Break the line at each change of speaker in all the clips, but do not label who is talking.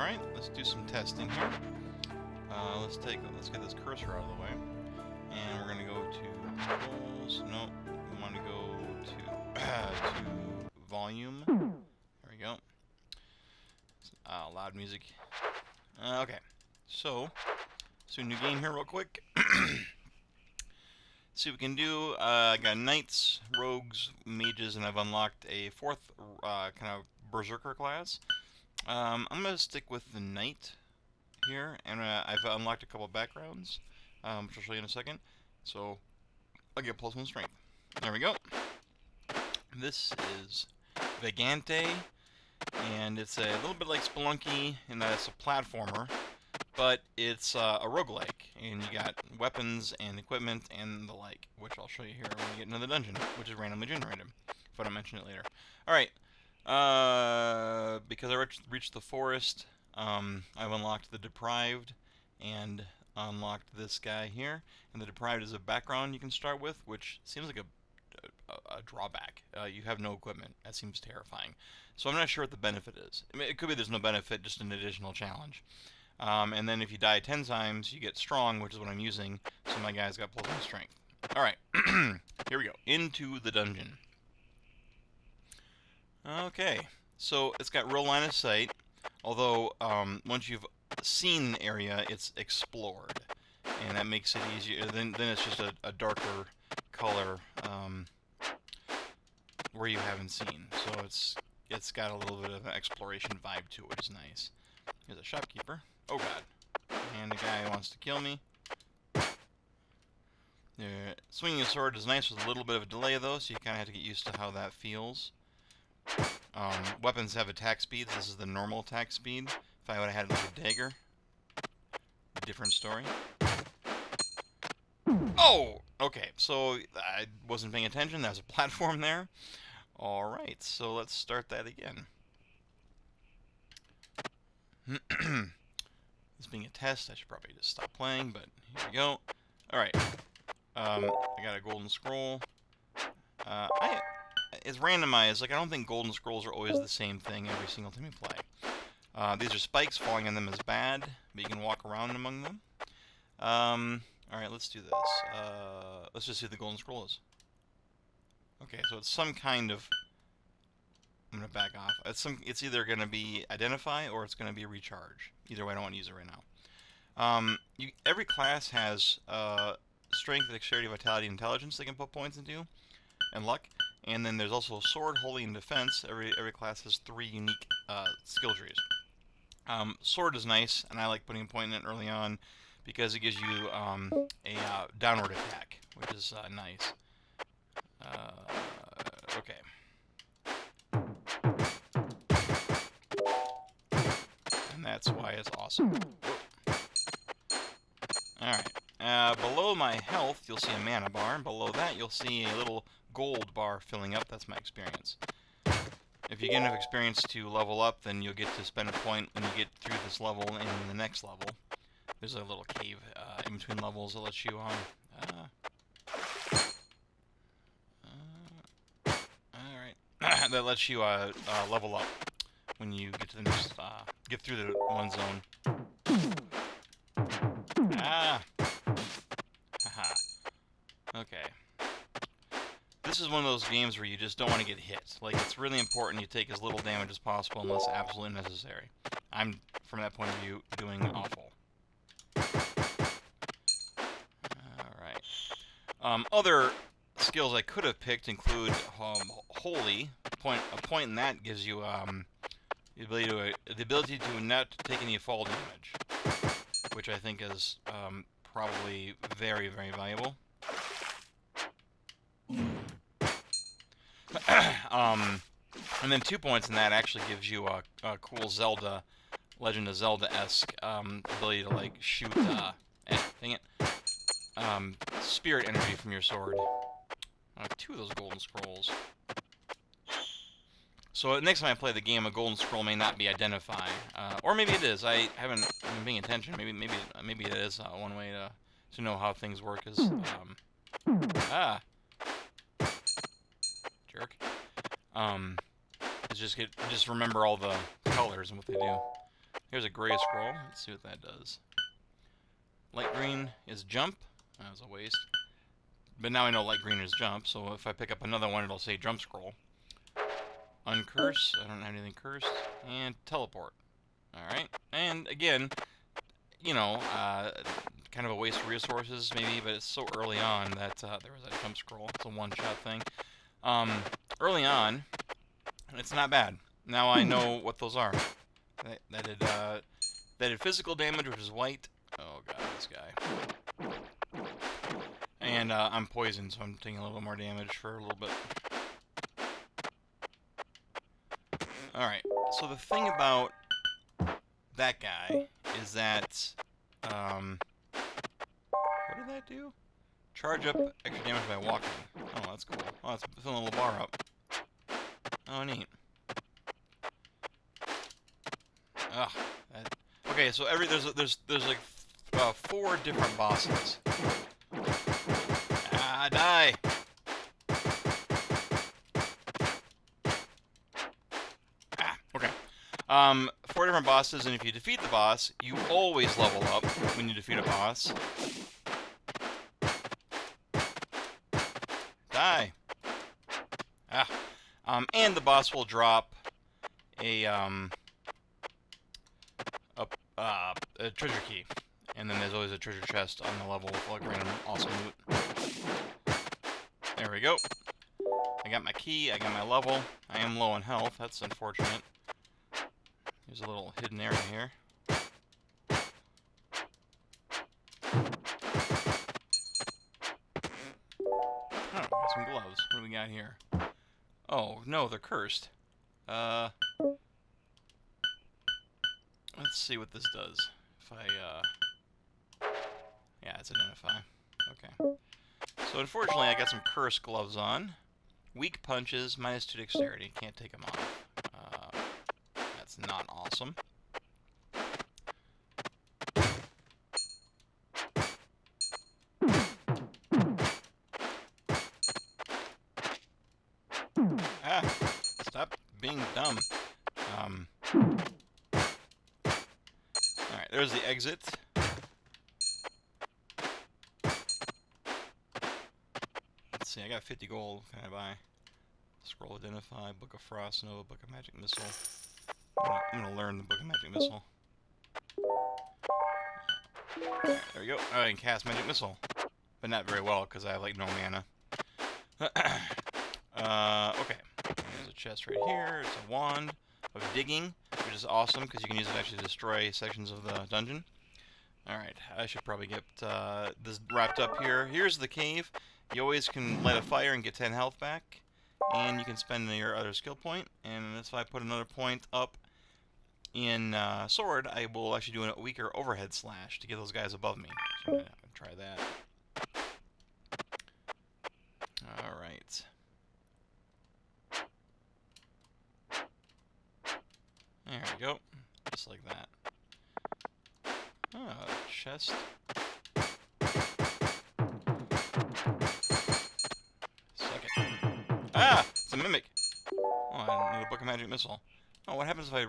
Alright, let's do some testing here. Let's get this cursor out of the way. And we're gonna go to controls. Nope. We want to go to to volume. There we go. Loud music. Okay. So let's do a new game here real quick. See what we can do. I got knights, rogues, mages, and I've unlocked a fourth kind of berserker class. I'm gonna stick with the knight here, and I've unlocked a couple backgrounds, which I'll show you in a second. So I'll get +1 strength. There we go. This is Vagante, and it's a little bit like Spelunky in that it's a platformer, but it's a roguelike, and you got weapons and equipment and the like, which I'll show you here when we get into the dungeon, which is randomly generated, if I don't mention it later. Alright, because I reached the forest, I've unlocked the Deprived, and unlocked this guy here, and the Deprived is a background you can start with, which seems like a drawback. You have no equipment. That seems terrifying. So I'm not sure what the benefit is. I mean, it could be there's no benefit, just an additional challenge. And then if you die 10 times, you get strong, which is what I'm using, so my guy's got +1 strength. Alright, here we go. Into the dungeon. Okay, so it's got real line of sight, although once you've seen an area, it's explored. And that makes it easier. Then it's just a darker color where you haven't seen. So it's got a little bit of an exploration vibe to it, which is nice. Here's a shopkeeper. Oh god. And the guy wants to kill me. Swinging a sword is nice with a little bit of a delay though, so you kind of have to get used to how that feels. Weapons have attack speeds. This is the normal attack speed. If I would have had like a dagger, different story. Oh! Okay, so I wasn't paying attention. There's a platform there. Alright, so let's start that again. This being a test, I should probably just stop playing, but here we go. Alright. I got a golden scroll. It's randomized. Like, I don't think golden scrolls are always the same thing every single time you play. These are spikes. Falling on them is bad, but you can walk around among them. Alright, let's do this. Let's just see what the golden scroll is. Okay, so it's some kind of... I'm going to back off. It's either going to be identify or it's going to be recharge. Either way, I don't want to use it right now. Every class has strength, dexterity, vitality, intelligence they can put points into, and luck. And then there's also sword, holy, and defense. Every class has 3 unique skill trees. Sword is nice, and I like putting a point in it early on because it gives you a downward attack, which is nice. Okay. And that's why it's awesome. Alright. Below my health, you'll see a mana bar, and below that you'll see a little gold bar filling up. That's my experience. If you get enough experience to level up, then you'll get to spend a point when you get through this level and the next level. There's a little cave in between levels that lets you alright. That lets you level up when you get to the next get through the one zone. Haha. Okay. This is one of those games where you just don't want to get hit. Like, it's really important you take as little damage as possible unless absolutely necessary. I'm, from that point of view, doing awful. Alright. Other skills I could have picked include Holy. A point in that gives you the ability to not take any fall damage, which I think is probably very, very valuable. And then 2 points in that actually gives you a cool Zelda, Legend of Zelda-esque ability to like shoot, dang it, spirit energy from your sword. 2 of those golden scrolls. So next time I play the game, a golden scroll may not be identify, or maybe it is. I haven't been paying attention. Maybe it is one way to know how things work. Is jerk. Is just remember all the colors and what they do. Here's a gray scroll. Let's see what that does. Light green is jump. That was a waste. But now I know light green is jump, so if I pick up another one, it'll say jump scroll. Uncurse. I don't have anything cursed. And teleport. Alright. And again, you know, kind of a waste of resources maybe, but it's so early on that there was a jump scroll. It's a one-shot thing. Early on, it's not bad. Now I know what those are. That did physical damage, which is white. Oh god, this guy. And I'm poisoned, so I'm taking a little bit more damage for a little bit. Alright, so the thing about that guy is that, what did that do? Charge up extra damage by walking. Oh, that's cool. Oh, it's filling a little bar up. Oh, neat. Ugh. Okay, so there's like 4 different bosses. Ah, die! Ah, okay. 4 different bosses, and if you defeat the boss, you always level up when you defeat a boss. Die! Ah. And the boss will drop a treasure key. And then there's always a treasure chest on the level with like random awesome loot. There we go. I got my key, I got my level. I am low on health, that's unfortunate. There's a little hidden area here. Oh, got some gloves. What do we got here? Oh, no, they're cursed. Let's see what this does. If I, yeah, it's identify. Okay. So unfortunately, I got some cursed gloves on. Weak punches, -2 dexterity. Can't take them off. That's not awesome. Ah! Stop being dumb. Alright, there's the exit. Let's see, I got 50 gold. What can I buy? Scroll identify, Book of Frost Nova, Book of Magic Missile. I'm gonna learn the Book of Magic Missile. Right, there we go. Oh, I can cast Magic Missile. But not very well, because I have, like, no mana. Okay. There's a chest right here. It's a wand of digging, which is awesome, because you can use it to actually destroy sections of the dungeon. Alright, I should probably get this wrapped up here. Here's the cave. You always can light a fire and get 10 health back. And you can spend your other skill point. And if I put another point up in sword, I will actually do a weaker overhead slash to get those guys above me. So I'm going to try that. Alright. There we go. Just like that. Oh, chest. Second. Ah! It's a mimic! Oh, I need a Book of Magic Missile. Oh, what happens if I...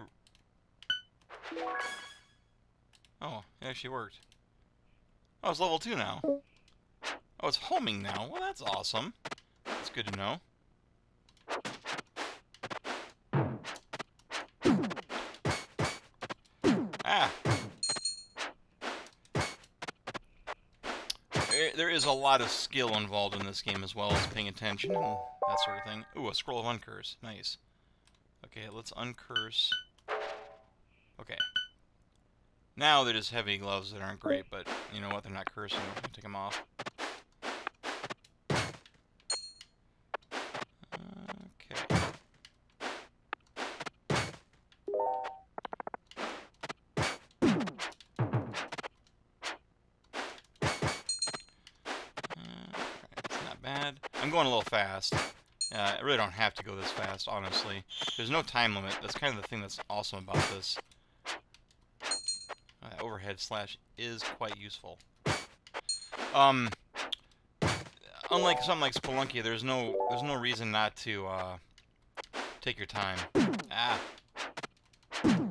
Oh, it actually worked. Oh, it's level 2 now. Oh, it's homing now. Well, that's awesome. That's good to know. Ah! There is a lot of skill involved in this game, as well as paying attention and that sort of thing. Ooh, a Scroll of Uncurse. Nice. Okay, let's uncurse. Okay. Now they're just heavy gloves that aren't great, but you know what? They're not cursing. We can take them off. Okay. It's not bad. I'm going a little fast. I really don't have to go this fast, honestly. There's no time limit. That's kind of the thing that's awesome about this. Overhead slash is quite useful. Unlike something like Spelunky, there's no reason not to take your time. Ah.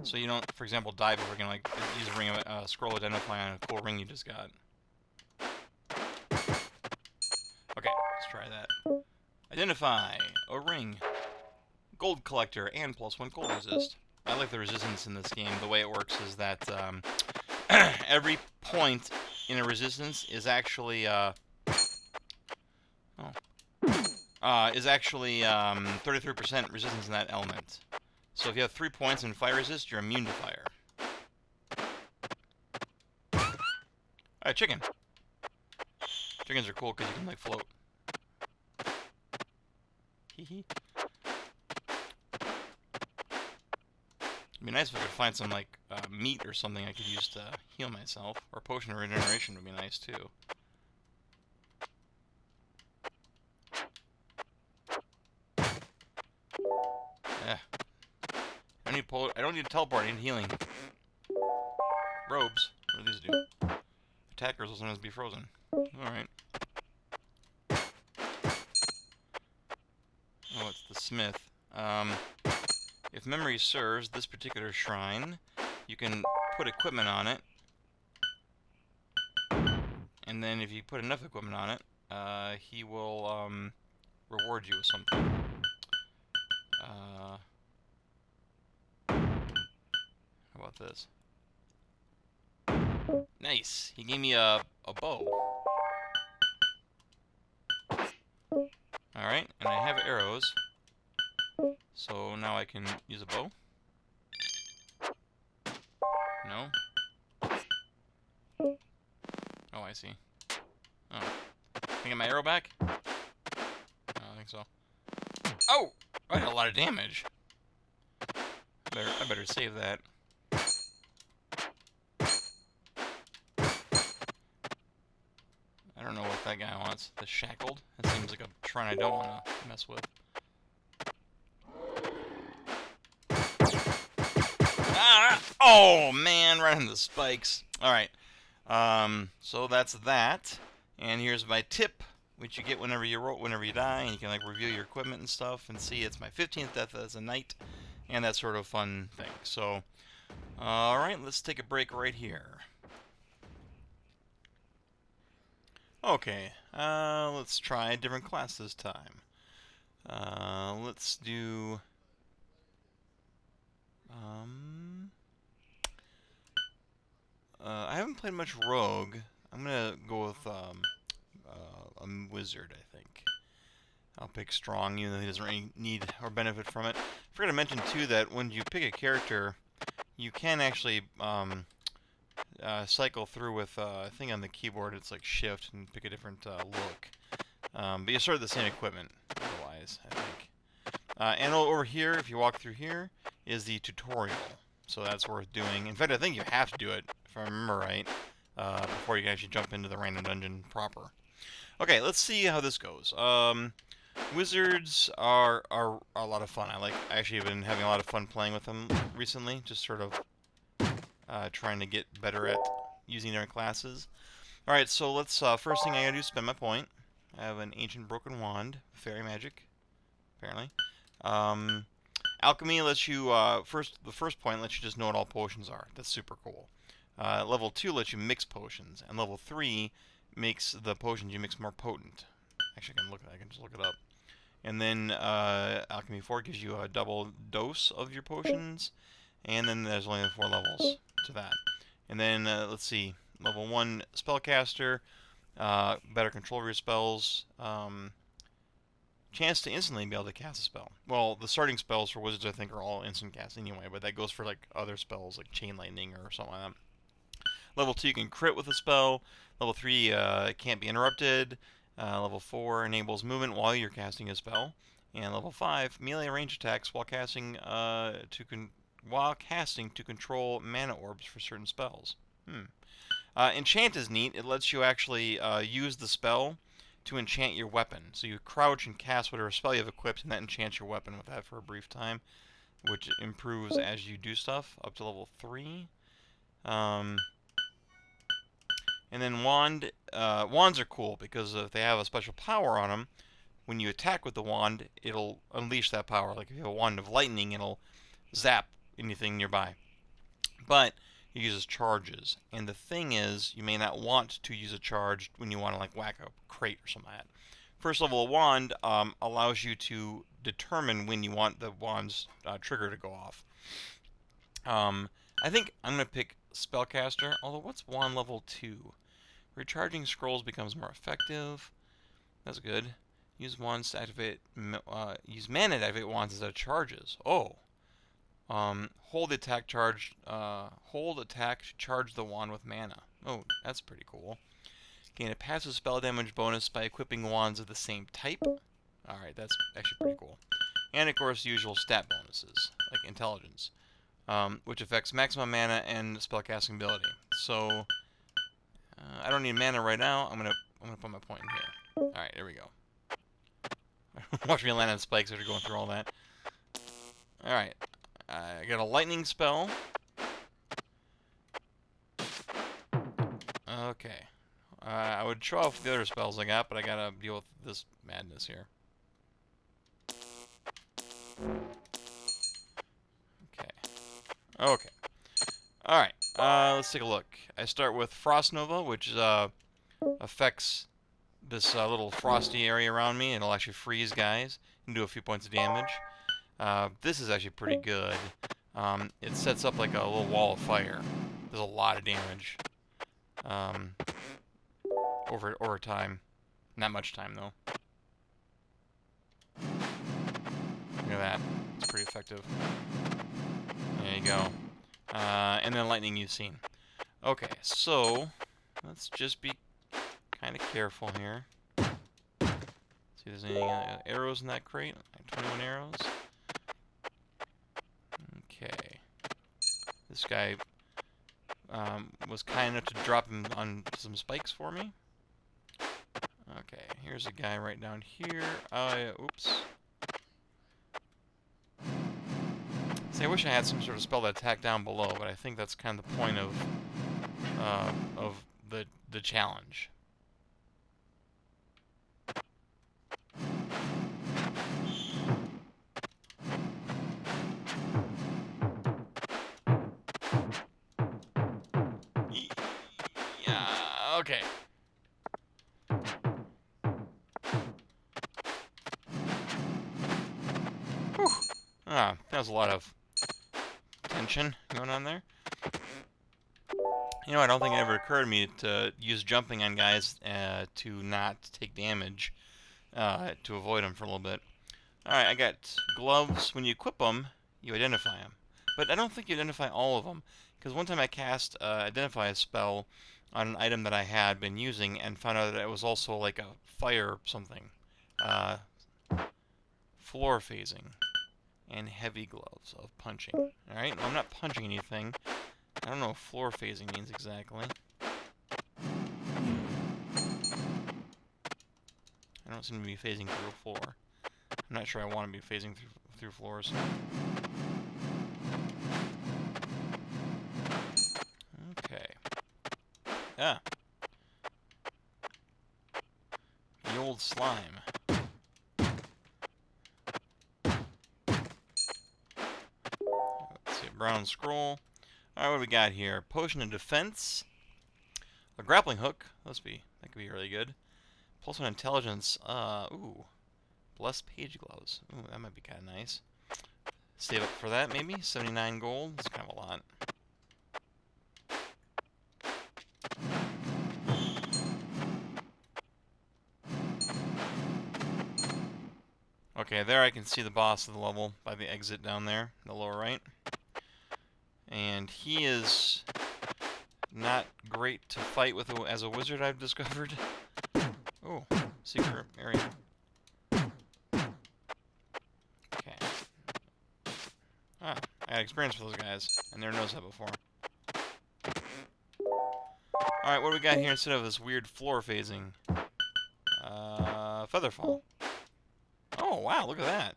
So you don't, for example, die before you can like use a ring of scroll identify on a cool ring you just got. Okay, let's try that. Identify a ring. Gold collector and +1 gold resist. I like the resistance in this game. The way it works is that every point in a resistance is actually 33% resistance in that element. So if you have 3 points in fire resist, you're immune to fire. Alright, chicken. Chickens are cool because you can like float. Hee. It'd be nice if I could find some like meat or something I could use to heal myself, or potion of regeneration would be nice too. Yeah. I don't need to teleport. I need healing. Robes. What do these do? Attackers will sometimes be frozen. All right. Oh, it's the smith. If memory serves, this particular shrine, you can put equipment on it, and then if you put enough equipment on it, he will reward you with something. How about this? Nice. He gave me a bow. Alright, and I have arrows. So now I can use a bow. No? Oh, I see. Oh. Can I get my arrow back? I don't think so. Oh! I got a lot of damage. I better save that. I don't know what that guy wants. The shackled? That seems like a shrine I don't want to mess with. Ah! Oh, man, right on the spikes. Alright. So that's that. And here's my tip, which you get whenever you die, and you can like review your equipment and stuff and see it's my 15th death as a knight, and that sort of fun thing. So, alright, let's take a break right here. Okay, let's try a different class this time. Let's do... I haven't played much rogue. I'm gonna go with a wizard, I think. I'll pick strong, even though he doesn't really need or benefit from it. I forgot to mention, too, that when you pick a character, you can actually cycle through with, I think on the keyboard it's like shift and pick a different look. But you start with the same equipment, otherwise, I think. And over here, if you walk through here, is the tutorial. So that's worth doing. In fact, I think you have to do it, if I remember right, before you can actually jump into the random dungeon proper. Okay, let's see how this goes. Wizards are a lot of fun. I actually have been having a lot of fun playing with them recently, just sort of trying to get better at using their classes. Alright, so let's, first thing I gotta do is spend my point. I have an ancient broken wand, fairy magic, apparently. Alchemy lets you, the first point lets you just know what all potions are. That's super cool. Level 2 lets you mix potions, and level 3 makes the potions you mix more potent. Actually, I can just look it up. And then Alchemy 4 gives you a double dose of your potions, and then there's only 4 levels to that. And then let's see, level 1 spellcaster, better control of your spells, chance to instantly be able to cast a spell. Well, the starting spells for wizards I think are all instant cast anyway, but that goes for like other spells like chain lightning or something like that. Level 2 you can crit with a spell. Level 3 can't be interrupted. Level 4 enables movement while you're casting a spell. And level 5 melee range attacks while casting to control mana orbs for certain spells. Enchant is neat. It lets you actually use the spell to enchant your weapon. So you crouch and cast whatever spell you have equipped, and that enchants your weapon with that for a brief time, which improves as you do stuff up to level 3. And then wands are cool because if they have a special power on them, when you attack with the wand, it'll unleash that power. Like if you have a wand of lightning, it'll zap anything nearby. But it uses charges, and the thing is, you may not want to use a charge when you want to like whack a crate or something like that. First level wand allows you to determine when you want the wand's trigger to go off. I think I'm going to pick Spellcaster, although what's wand level 2? Recharging scrolls becomes more effective. That's good. Use wands to activate, use mana to activate wands instead of charges. Oh. Hold attack to charge the wand with mana. Oh, that's pretty cool. Gain a passive spell damage bonus by equipping wands of the same type. Alright, that's actually pretty cool. And of course, usual stat bonuses, like intelligence, which affects maximum mana and spellcasting ability. So, I don't need mana right now. I'm gonna put my point in here. Alright, there we go. Watch me land on spikes after going through all that. Alright. I got a lightning spell. Okay. I would show off the other spells I got, but I gotta deal with this madness here. Okay. Okay. Alright. Let's take a look. I start with Frost Nova, which affects this little frosty area around me. It'll actually freeze guys and do a few points of damage. This is actually pretty good. It sets up like a little wall of fire. There's a lot of damage. Over time. Not much time, though. Look at that. It's pretty effective. There you go. And then lightning you've seen. Okay, so let's just be kind of careful here. See if there's any arrows in that crate. 21 arrows. Okay. This guy was kind enough to drop him on some spikes for me. Okay, here's a guy right down here. Oops. See, I wish I had some sort of spell to attack down below, but I think that's kind of the point of the challenge. Yeah, okay. Whew. That was a lot of tension going on there. You know, I don't think it ever occurred to me to use jumping on guys to not take damage, to avoid them for a little bit. Alright, I got gloves. When you equip them, you identify them. But I don't think you identify all of them, because one time I cast Identify a spell on an item that I had been using and found out that it was also like a fire something. Floor phasing. And heavy gloves of punching. Alright, I'm not punching anything. I don't know what floor phasing means exactly. I don't seem to be phasing through a floor. I'm not sure I want to be phasing through floors. Okay. Ah. The old slime. Let's see, brown scroll. Alright, what do we got here? Potion of defense. A grappling hook. That could be really good. Plus 1 intelligence. Ooh. Blessed page gloves. Ooh, that might be kind of nice. Save up for that, maybe? 79 gold. That's kind of a lot. Okay, there I can see the boss of the level by the exit down there, in the lower right. And he is not great to fight with as a wizard, I've discovered. Oh, secret area. Okay. Ah, I had experience with those guys. I never noticed that before. Alright, what do we got here instead of this weird floor phasing? Featherfall. Oh, wow, look at that.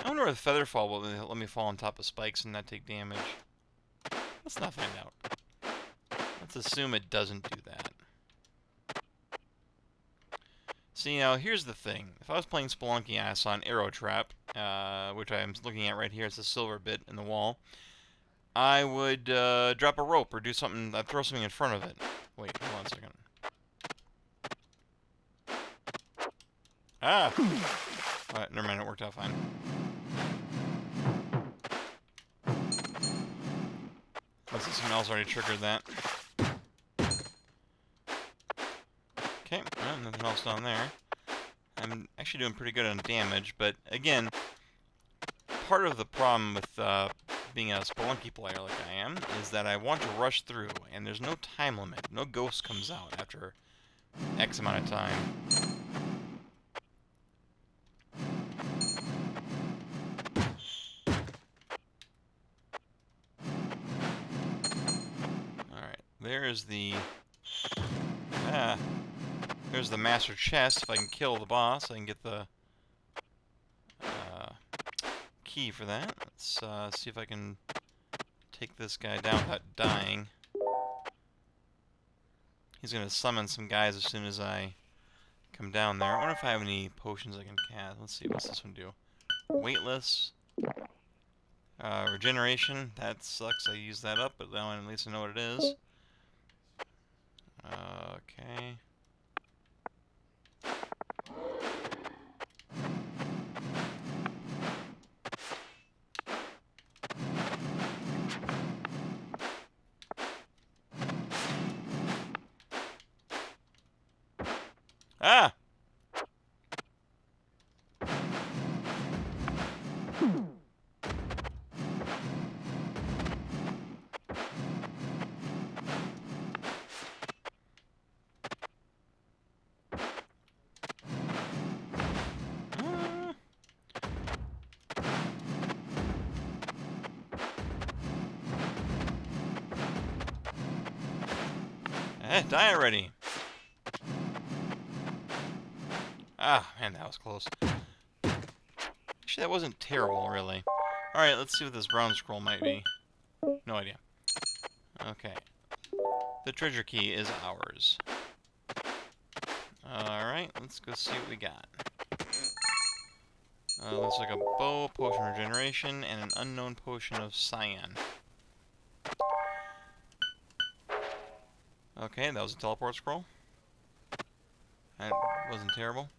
I wonder if Featherfall will let me fall on top of spikes and not take damage. Let's not find out. Let's assume it doesn't do that. See, now, here's the thing. If I was playing Spelunky and I saw an arrow trap, which I'm looking at right here, it's a silver bit in the wall, I would drop a rope or do something, throw something in front of it. Wait, hold on a second. Ah! Alright, never mind, it worked out fine. Let's see, someone else already triggered that. Okay, well, nothing else down there. I'm actually doing pretty good on damage, but again, part of the problem with being a Spelunky player like I am is that I want to rush through, and there's no time limit. No ghost comes out after X amount of time. Alright, there's the... there's the master chest. If I can kill the boss, I can get the key for that. Let's see if I can take this guy down without dying. He's going to summon some guys as soon as I come down there. I wonder if I have any potions I can cast. Let's see, what's this one do? Weightless. Regeneration. That sucks. I used that up, but now at least I know what it is. Okay. Ah! Die already! Ah, man, that was close. Actually, that wasn't terrible, really. Alright, let's see what this brown scroll might be. No idea. Okay. The treasure key is ours. Alright, let's go see what we got. Looks like a bow, potion of regeneration, and an unknown potion of cyan. Okay, that was a teleport scroll. That wasn't terrible.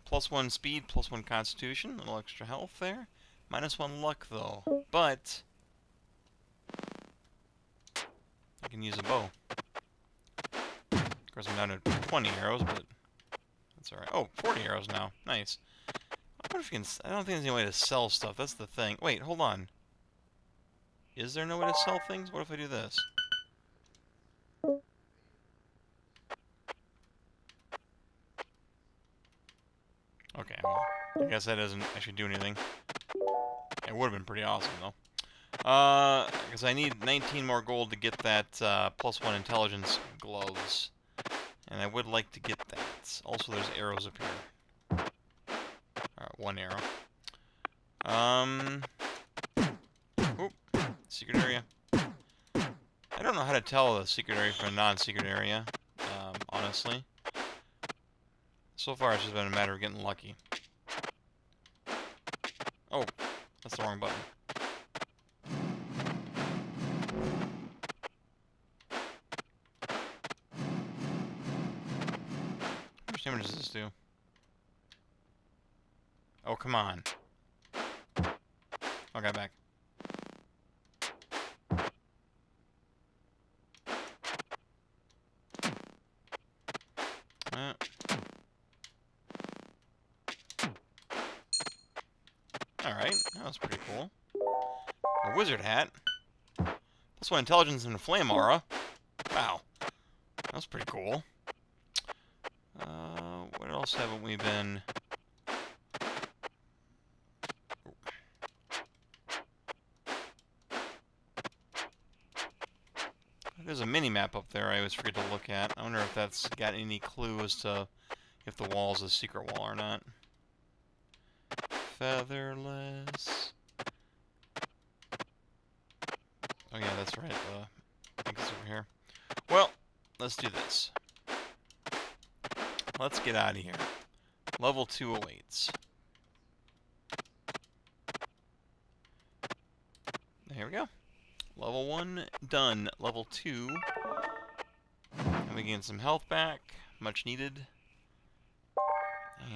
+1 speed, +1 constitution, a little extra health there. -1 luck, though. But I can use a bow. Of course, I'm down to 20 arrows, but that's alright. Oh, 40 arrows now. Nice. I wonder if you can... I don't think there's any way to sell stuff. That's the thing. Wait, hold on. Is there no way to sell things? What if I do this? Okay, well, I guess that doesn't actually do anything. It would have been pretty awesome, though. Because I need 19 more gold to get that +1 intelligence gloves. And I would like to get that. Also, there's arrows up here. Alright, 1 arrow. Oop, secret area. I don't know how to tell a secret area from a non-secret area, honestly. So far, it's just been a matter of getting lucky. Oh, that's the wrong button. How much damage does this do? Oh, come on. Okay, back. Alright, that was pretty cool. A wizard hat. +1 intelligence and a flame aura. Wow. That was pretty cool. What else haven't we been... There's a mini-map up there I always forget to look at. I wonder if that's got any clue as to if the wall's a secret wall or not. Featherless. Oh yeah, that's right. I think it's over here. Well, let's do this. let's get out of here. Level 2 awaits. There we go. Level 1 done. Level 2. And we gain some health back. Much needed.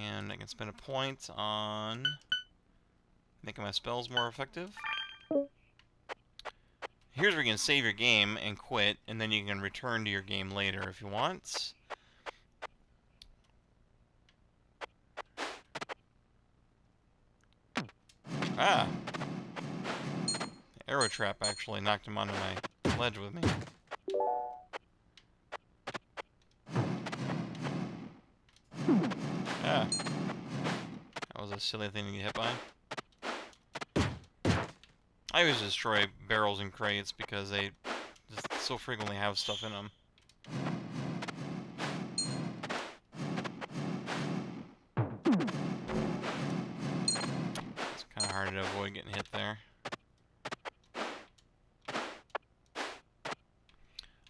And I can spend a point on making my spells more effective. Here's where you can save your game and quit, and then you can return to your game later if you want. Ah! Arrow trap actually knocked him onto my ledge with me. Ah. That was a silly thing to get hit by. I always destroy barrels and crates because they just so frequently have stuff in them. It's kind of hard to avoid getting hit there.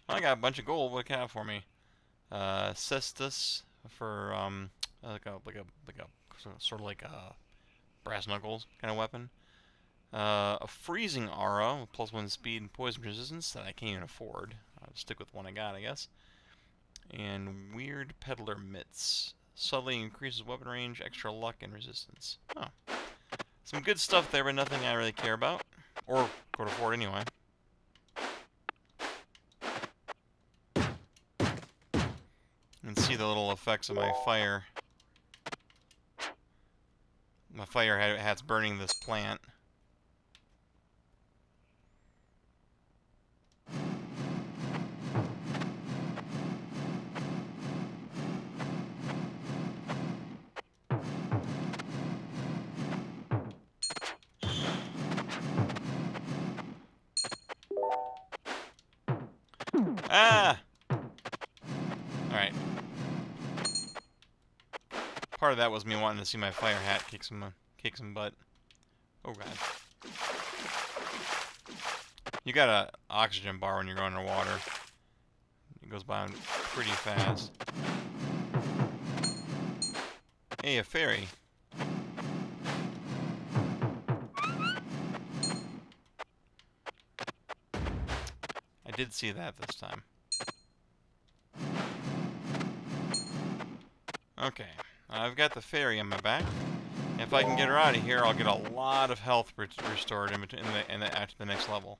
I got a bunch of gold. What can I have for me? Cestus for sort of like a brass knuckles kind of weapon. A freezing aura with +1 speed and poison resistance that I can't even afford. I'll stick with one I got, I guess. And weird peddler mitts. Subtly increases weapon range, extra luck, and resistance. Oh. Some good stuff there, but nothing I really care about. Or could afford anyway. You can see the little effects of my fire. My fire hat's burning this plant. Ah! Alright. Part of that was me wanting to see my fire hat kick some butt. Oh god. You got a oxygen bar when you're going underwater. It goes by pretty fast. Hey, a fairy. I did see that this time. Okay, I've got the fairy on my back. If I can get her out of here, I'll get a lot of health restored after the next level.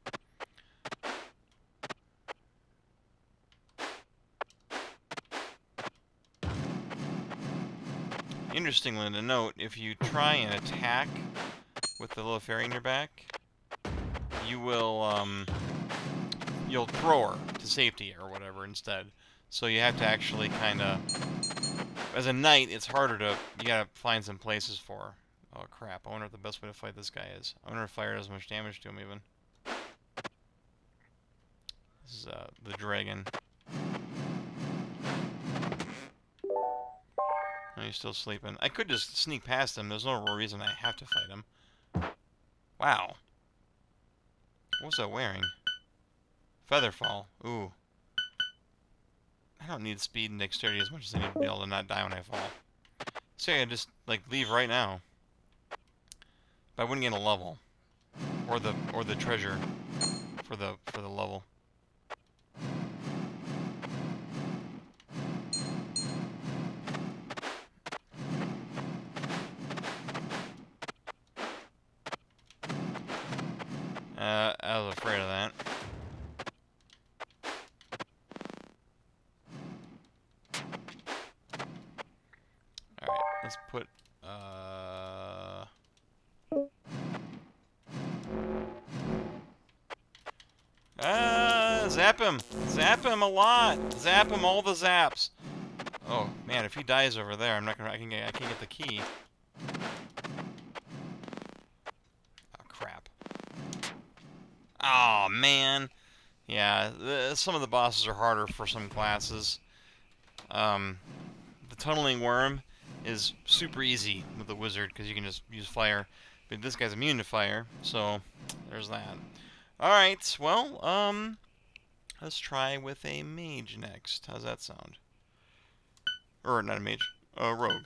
Interestingly to note, if you try and attack with the little fairy in your back, you will you'll throw her to safety or whatever instead. So you have to actually kind of, as a knight, it's harder to, you gotta find some places for her. Oh crap, I wonder what the best way to fight this guy is. I wonder if fire does much damage to him even. This is the dragon. Oh, he's still sleeping. I could just sneak past him. There's no reason I have to fight him. Wow. What's that wearing? Featherfall. Ooh. I don't need speed and dexterity as much as I need to be able to not die when I fall. So I just like leave right now. But I wouldn't get a level. Or the treasure for the level. I was afraid of that. Alright, let's put, zap him! Zap him a lot! Zap him all the zaps! Oh, man, if he dies over there, I can't get the key. Oh, crap. Oh, man. Yeah, some of the bosses are harder for some classes. The tunneling worm is super easy with the wizard because you can just use fire. But this guy's immune to fire, so there's that. Alright, well, let's try with a mage next. How's that sound? Or not a mage. A rogue.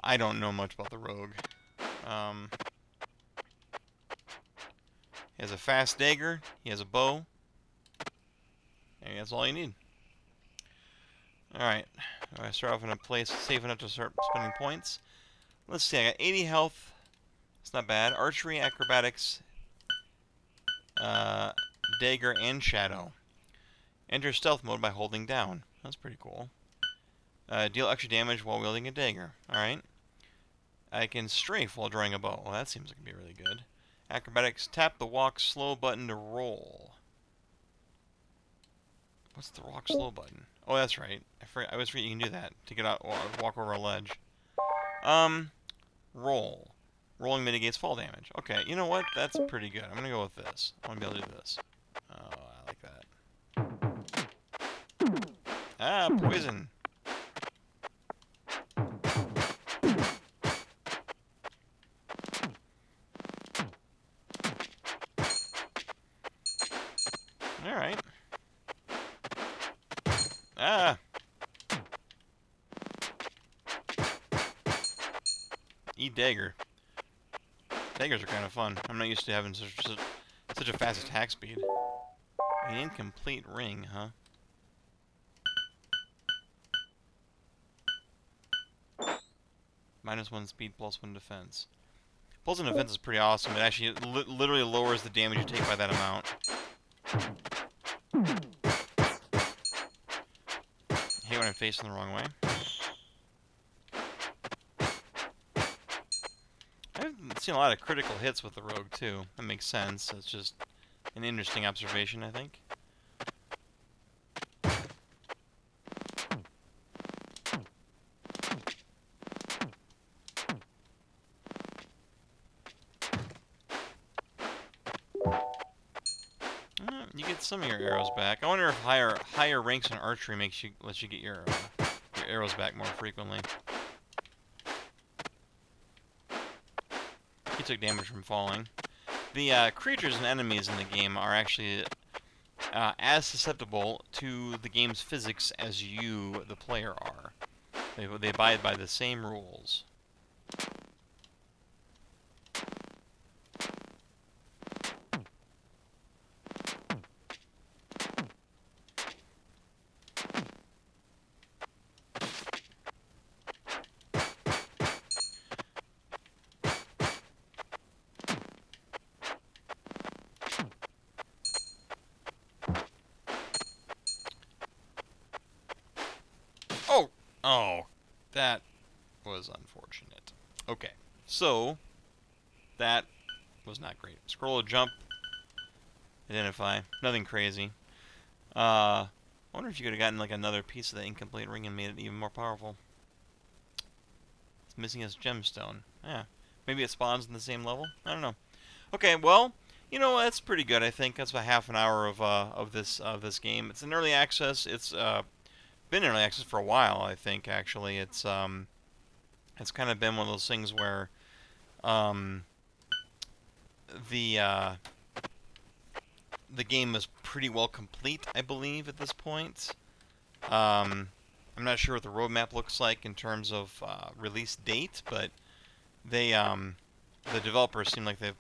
I don't know much about the rogue. He has a fast dagger. He has a bow. And that's all you need. Alright. I start off in a place safe enough to start spending points. Let's see. I got 80 health. It's not bad. Archery, acrobatics, dagger, and shadow. Enter stealth mode by holding down. That's pretty cool. Deal extra damage while wielding a dagger. Alright. I can strafe while drawing a bow. Well, that seems like it'd be really good. Acrobatics, tap the walk slow button to roll. What's the walk slow button? Oh, that's right. I was forgetting you can do that to get out, walk over a ledge. Roll. Rolling mitigates fall damage. Okay, you know what? That's pretty good. I'm gonna go with this. I wanna be able to do this. Oh, I like that. Ah, poison. Alright. Ah! Eat dagger. Daggers are kind of fun. I'm not used to having such a fast attack speed. An incomplete ring, huh? -1 speed, +1 defense. +1 defense is pretty awesome. It actually literally lowers the damage you take by that amount. I hate when I'm facing the wrong way. I've seen a lot of critical hits with the rogue, too. That makes sense. It's just an interesting observation, I think. You get some of your arrows back. I wonder if higher ranks in archery lets you get your arrows back more frequently. He took damage from falling. The creatures and enemies in the game are actually as susceptible to the game's physics as you, the player, are. They abide by the same rules. Oh, that was unfortunate. Okay, so that was not great. Scroll to jump, identify, nothing crazy. I wonder if you could have gotten like another piece of the incomplete ring and made it even more powerful. It's missing its gemstone. Yeah, maybe it spawns in the same level. I don't know. Okay, well, you know that's pretty good. I think that's about half an hour of this game. It's in early access. It's been in early access for a while, I think, actually. It's kind of been one of those things where the game is pretty well complete, I believe, at this point. I'm not sure what the roadmap looks like in terms of release date, but the developers seem like they've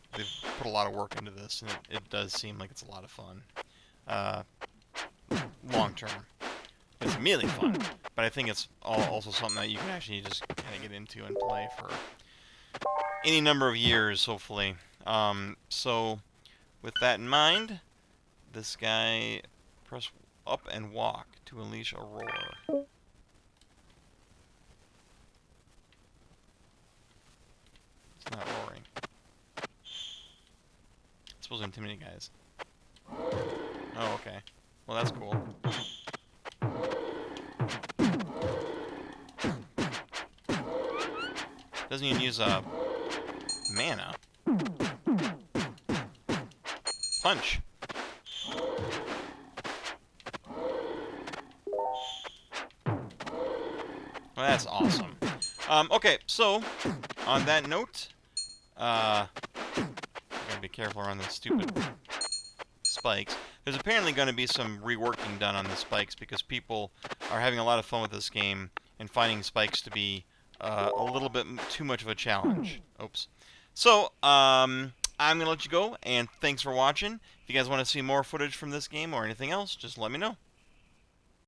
put a lot of work into this, and it does seem like it's a lot of fun. Long term. It's immediately fun, but I think it's also something that you can actually just kind of get into and play for any number of years, hopefully. So, with that in mind, this guy, press up and walk to unleash a roar. It's not roaring. It's supposed to intimidate guys. Oh, okay. Well, that's cool. Doesn't even use mana. Punch. Well, that's awesome. Okay, so on that note, I gotta be careful around the stupid spikes. There's apparently going to be some reworking done on the spikes because people are having a lot of fun with this game and finding spikes to be a little bit too much of a challenge. Oops. So, I'm going to let you go, and thanks for watching. If you guys want to see more footage from this game or anything else, just let me know.